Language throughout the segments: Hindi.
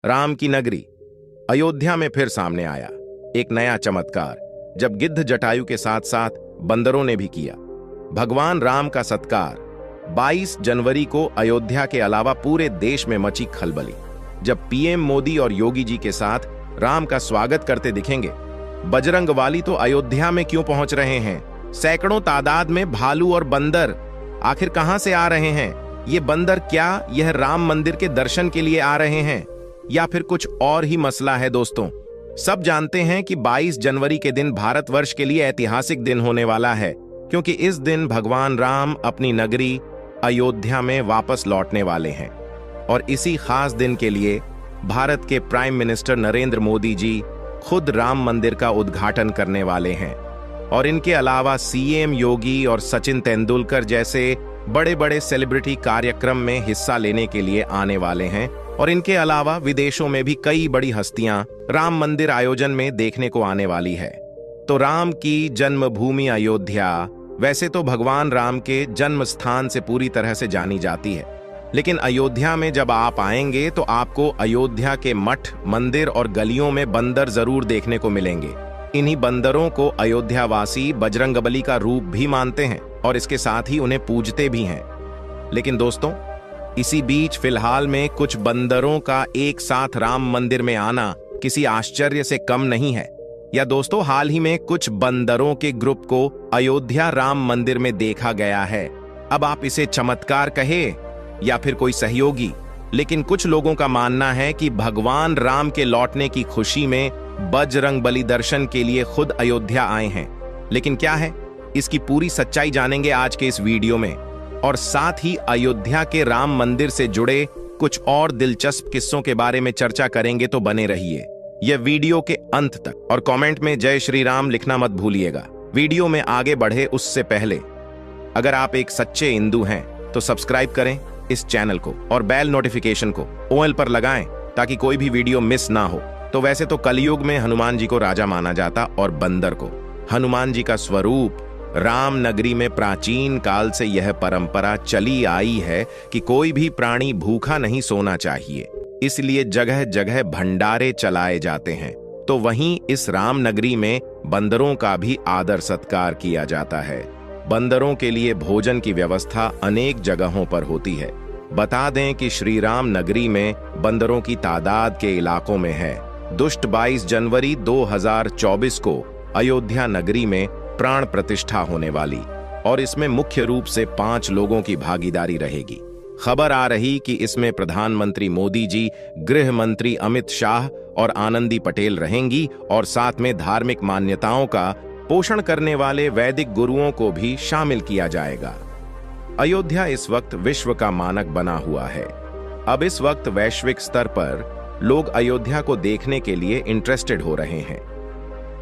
राम की नगरी अयोध्या में फिर सामने आया एक नया चमत्कार, जब गिद्ध जटायु के साथ साथ बंदरों ने भी किया भगवान राम का सत्कार। 22 जनवरी को अयोध्या के अलावा पूरे देश में मची खलबली, जब पीएम मोदी और योगी जी के साथ राम का स्वागत करते दिखेंगे। बजरंगवाली तो अयोध्या में क्यों पहुंच रहे हैं? सैकड़ों तादाद में भालू और बंदर आखिर कहां से आ रहे हैं? ये बंदर क्या यह राम मंदिर के दर्शन के लिए आ रहे हैं या फिर कुछ और ही मसला है? दोस्तों, सब जानते हैं कि 22 जनवरी के दिन भारतवर्ष के लिए ऐतिहासिक दिन होने वाला है, क्योंकि इस दिन भगवान राम अपनी नगरी अयोध्या में वापस लौटने वाले हैं। और इसी खास दिन के लिए भारत के प्राइम मिनिस्टर नरेंद्र मोदी जी खुद राम मंदिर का उद्घाटन करने वाले हैं। और इनके अलावा सीएम योगी और सचिन तेंदुलकर जैसे बड़े बड़े सेलिब्रिटी कार्यक्रम में हिस्सा लेने के लिए आने वाले हैं। और इनके अलावा विदेशों में भी कई बड़ी हस्तियां राम मंदिर आयोजन में देखने को आने वाली है। तो राम की जन्मभूमि अयोध्या वैसे तो भगवान राम के जन्म स्थान से पूरी तरह से जानी जाती है, लेकिन अयोध्या में जब आप आएंगे तो आपको अयोध्या के मठ, मंदिर और गलियों में बंदर जरूर देखने को मिलेंगे। इन्हीं बंदरों को अयोध्यावासी बजरंगबली का रूप भी मानते हैं और इसके साथ ही उन्हें पूजते भी हैं। लेकिन दोस्तों, इसी बीच फिलहाल में कुछ बंदरों का एक साथ राम मंदिर में आना किसी आश्चर्य से कम नहीं है। या दोस्तों, हाल ही में कुछ बंदरों के ग्रुप को अयोध्या राम मंदिर में देखा गया है। अब आप इसे चमत्कार कहे या फिर कोई सहयोगी, लेकिन कुछ लोगों का मानना है कि भगवान राम के लौटने की खुशी में बजरंगबली दर्शन के लिए खुद अयोध्या आए हैं। लेकिन क्या है, इसकी पूरी सच्चाई जानेंगे आज के इस वीडियो में, और साथ ही अयोध्या के राम मंदिर से जुड़े कुछ और दिलचस्प किस्सों के बारे में चर्चा करेंगे। तो बने रहिए यह वीडियो के अंत तक और कमेंट में जय श्री राम लिखना मत भूलिएगा। वीडियो में आगे बढ़े उससे पहले अगर आप एक सच्चे हिंदू हैं तो सब्सक्राइब करें इस चैनल को और बेल नोटिफिकेशन को ऑल पर लगाएं ताकि कोई भी वीडियो मिस ना हो। तो वैसे तो कलयुग में हनुमान जी को राजा माना जाता और बंदर को। हनुमान जी का स्वरूप राम नगरी में प्राचीन काल से यह परंपरा चली आई है कि कोई भी प्राणी भूखा नहीं सोना चाहिए, इसलिए जगह जगह भंडारे चलाए जाते हैं। तो वहीं इस राम नगरी में बंदरों का भी आदर सत्कार किया जाता है। बंदरों के लिए भोजन की व्यवस्था अनेक जगहों पर होती है। बता दें कि श्री राम नगरी में बंदरों की तादाद के इलाकों में है। दुष्ट 22 जनवरी 2024 को अयोध्या नगरी में प्राण प्रतिष्ठा होने वाली, और इसमें मुख्य रूप से 5 लोगों की भागीदारी रहेगी। खबर आ रही कि इसमें प्रधानमंत्री मोदी जी, गृह मंत्री अमित शाह और आनंदी पटेल रहेंगी, और साथ में धार्मिक मान्यताओं का पोषण करने वाले वैदिक गुरुओं को भी शामिल किया जाएगा। अयोध्या इस वक्त विश्व का मानक बना हुआ है। अब इस वक्त वैश्विक स्तर पर लोग अयोध्या को देखने के लिए इंटरेस्टेड हो रहे हैं।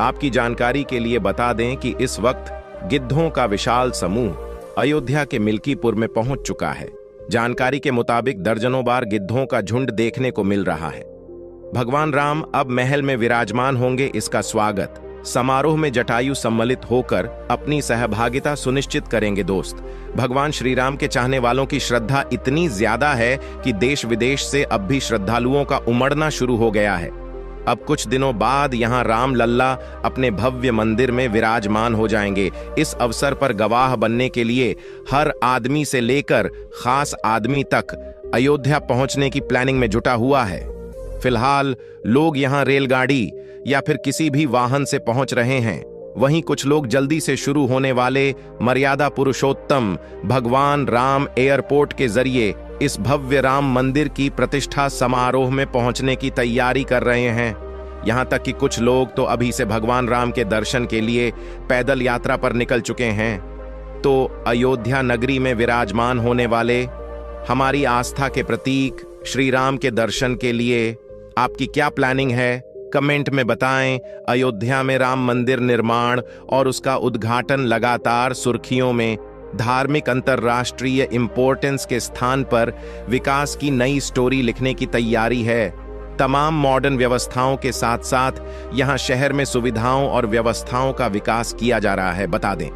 आपकी जानकारी के लिए बता दें कि इस वक्त गिद्धों का विशाल समूह अयोध्या के मिल्कीपुर में पहुंच चुका है। जानकारी के मुताबिक दर्जनों बार गिद्धों का झुंड देखने को मिल रहा है। भगवान राम अब महल में विराजमान होंगे। इसका स्वागत समारोह में जटायु सम्मिलित होकर अपनी सहभागिता सुनिश्चित करेंगे। दोस्त, भगवान श्री राम के चाहने वालों की श्रद्धा इतनी ज्यादा है कि देश विदेश से अब भी श्रद्धालुओं का उमड़ना शुरू हो गया है। अब कुछ दिनों बाद यहां राम लल्ला अपने भव्य मंदिर में विराजमान हो जाएंगे। इस अवसर पर गवाह बनने के लिए हर आदमी से लेकर खास आदमी तक अयोध्या पहुंचने की प्लानिंग में जुटा हुआ है। फिलहाल लोग यहां रेलगाड़ी या फिर किसी भी वाहन से पहुंच रहे हैं। वहीं कुछ लोग जल्दी से शुरू होने वाले मर्यादा पुरुषोत्तम भगवान राम एयरपोर्ट के जरिए इस भव्य राम मंदिर की प्रतिष्ठा समारोह में पहुंचने की तैयारी कर रहे हैं। यहां तक कि कुछ लोग तो अभी से भगवान राम के दर्शन के लिए पैदल यात्रा पर निकल चुके हैं। तो अयोध्या नगरी में विराजमान होने वाले हमारी आस्था के प्रतीक श्री राम के दर्शन के लिए आपकी क्या प्लानिंग है? कमेंट में बताएं। अयोध्या में राम मंदिर निर्माण और उसका उद्घाटन लगातार सुर्खियों में। धार्मिक अंतर्राष्ट्रीय इंपॉर्टेंस के स्थान पर विकास की नई स्टोरी लिखने की तैयारी है। तमाम मॉडर्न व्यवस्थाओं के साथ साथ यहां शहर में सुविधाओं और व्यवस्थाओं का विकास किया जा रहा है। बता दें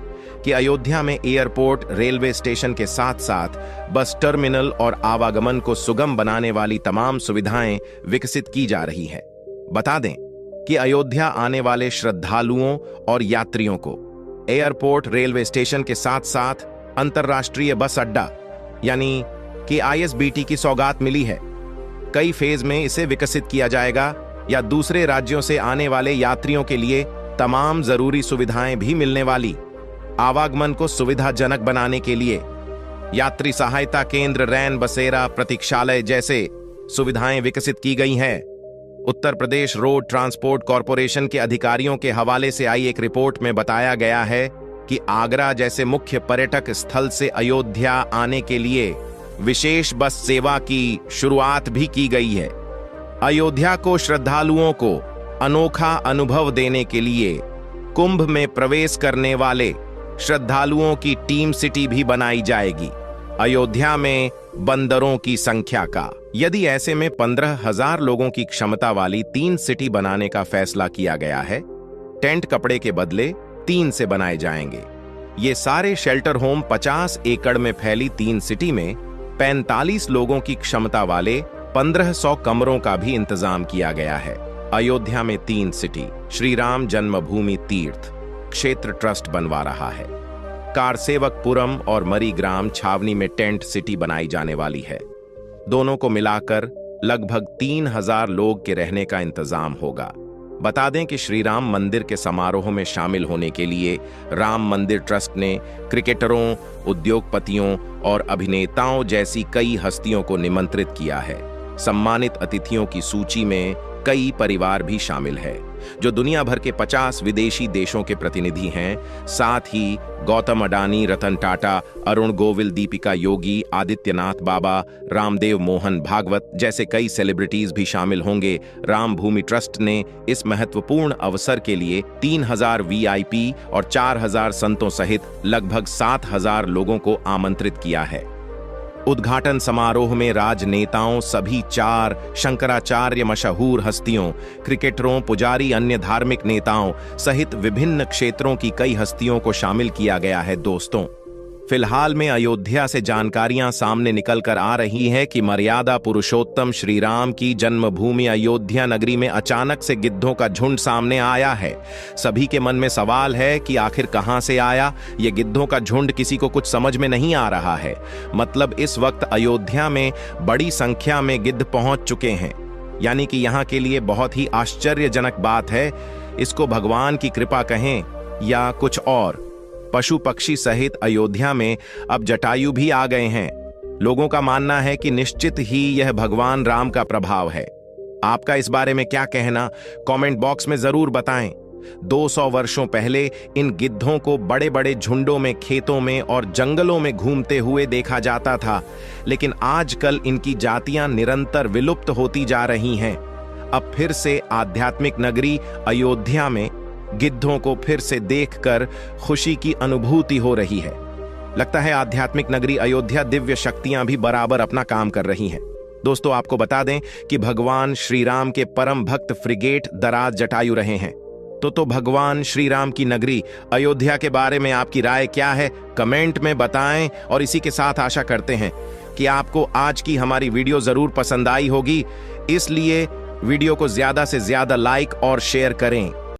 कि अयोध्या में एयरपोर्ट, रेलवे स्टेशन के साथ साथ बस टर्मिनल और आवागमन को सुगम बनाने वाली तमाम सुविधाएं विकसित की जा रही है। बता दें कि अयोध्या आने वाले श्रद्धालुओं और यात्रियों को एयरपोर्ट, रेलवे स्टेशन के साथ साथ अंतर्राष्ट्रीय बस अड्डा यानी कि ISBT की सौगात मिली है। कई फेज में इसे विकसित किया जाएगा या दूसरे राज्यों से आने वाले यात्रियों के लिए तमाम जरूरी सुविधाएं भी मिलने वाली। आवागमन को सुविधाजनक बनाने के लिए यात्री सहायता केंद्र, रैन बसेरा, प्रतीक्षालय जैसे सुविधाएं विकसित की गई हैं। Uttar Pradesh road transport corporation के अधिकारियों के हवाले से आई एक रिपोर्ट में बताया गया है कि आगरा जैसे मुख्य पर्यटक स्थल से अयोध्या आने के लिए विशेष बस सेवा की शुरुआत भी की गई है। अयोध्या को श्रद्धालुओं को अनोखा अनुभव देने के लिए कुंभ में प्रवेश करने वाले श्रद्धालुओं की टीम सिटी भी बनाई जाएगी। अयोध्या में बंदरों की संख्या का यदि ऐसे में 15,000 लोगों की क्षमता वाली 3 सिटी बनाने का फैसला किया गया है। टेंट कपड़े के बदले 3 से बनाए जाएंगे। ये सारे शेल्टर होम 50 एकड़ में फैली 3 सिटी में 45 लोगों की क्षमता वाले 1500 कमरों का भी इंतजाम किया गया है। अयोध्या में 3 सिटी श्री राम जन्मभूमि तीर्थ क्षेत्र ट्रस्ट बनवा रहा है। कारसेवकपुरम और मरीग्राम छावनी में टेंट सिटी बनाई जाने वाली है। दोनों को मिलाकर लगभग 3000 लोग के रहने का इंतजाम होगा। बता दें कि श्री राम मंदिर के समारोह में शामिल होने के लिए राम मंदिर ट्रस्ट ने क्रिकेटरों, उद्योगपतियों और अभिनेताओं जैसी कई हस्तियों को निमंत्रित किया है। सम्मानित अतिथियों की सूची में कई परिवार भी शामिल है जो दुनिया भर के 50 विदेशी देशों के प्रतिनिधि हैं। साथ ही गौतम अडानी, रतन टाटा, अरुण गोविल, दीपिका योगी, आदित्यनाथ बाबा, रामदेव मोहन भागवत जैसे कई सेलिब्रिटीज भी शामिल होंगे। राम भूमि ट्रस्ट ने इस महत्वपूर्ण अवसर के लिए 3000 VIP और 4000 संतों सहित लगभग 7000 लोगों को आमंत्रित किया है। उद्घाटन समारोह में राजनेताओं, सभी 4 शंकराचार्य, मशहूर हस्तियों, क्रिकेटरों, पुजारी, अन्य धार्मिक नेताओं सहित विभिन्न क्षेत्रों की कई हस्तियों को शामिल किया गया है। दोस्तों, फिलहाल में अयोध्या से जानकारियां सामने निकल कर आ रही है कि मर्यादा पुरुषोत्तम श्री राम की जन्मभूमि अयोध्या नगरी में अचानक से गिद्धों का झुंड सामने आया है। सभी के मन में सवाल है कि आखिर कहां से आया ये गिद्धों का झुंड, किसी को कुछ समझ में नहीं आ रहा है। मतलब इस वक्त अयोध्या में बड़ी संख्या में गिद्ध पहुंच चुके हैं, यानी कि यहां के लिए बहुत ही आश्चर्यजनक बात है। इसको भगवान की कृपा कहें या कुछ और। पशु पक्षी सहित अयोध्या में अब जटायु भी आ गए हैं। लोगों का मानना है कि निश्चित ही यह भगवान राम का प्रभाव है। आपका इस बारे में क्या कहना, कमेंट बॉक्स में जरूर बताएं। 200 वर्षों पहले इन गिद्धों को बड़े बड़े झुंडों में खेतों में और जंगलों में घूमते हुए देखा जाता था, लेकिन आजकल इनकी जातियां निरंतर विलुप्त होती जा रही हैं। अब फिर से आध्यात्मिक नगरी अयोध्या में गिद्धों को फिर से देखकर खुशी की अनुभूति हो रही है। लगता है आध्यात्मिक नगरी अयोध्या दिव्य शक्तियां भी बराबर अपना काम कर रही हैं। दोस्तों, आपको बता दें कि भगवान श्री राम के परम भक्त फ्रिगेट दराज जटायु रहे हैं। तो भगवान श्री राम की नगरी अयोध्या के बारे में आपकी राय क्या है, कमेंट में बताएं। और इसी के साथ आशा करते हैं कि आपको आज की हमारी वीडियो जरूर पसंद आई होगी, इसलिए वीडियो को ज्यादा से ज्यादा लाइक और शेयर करें।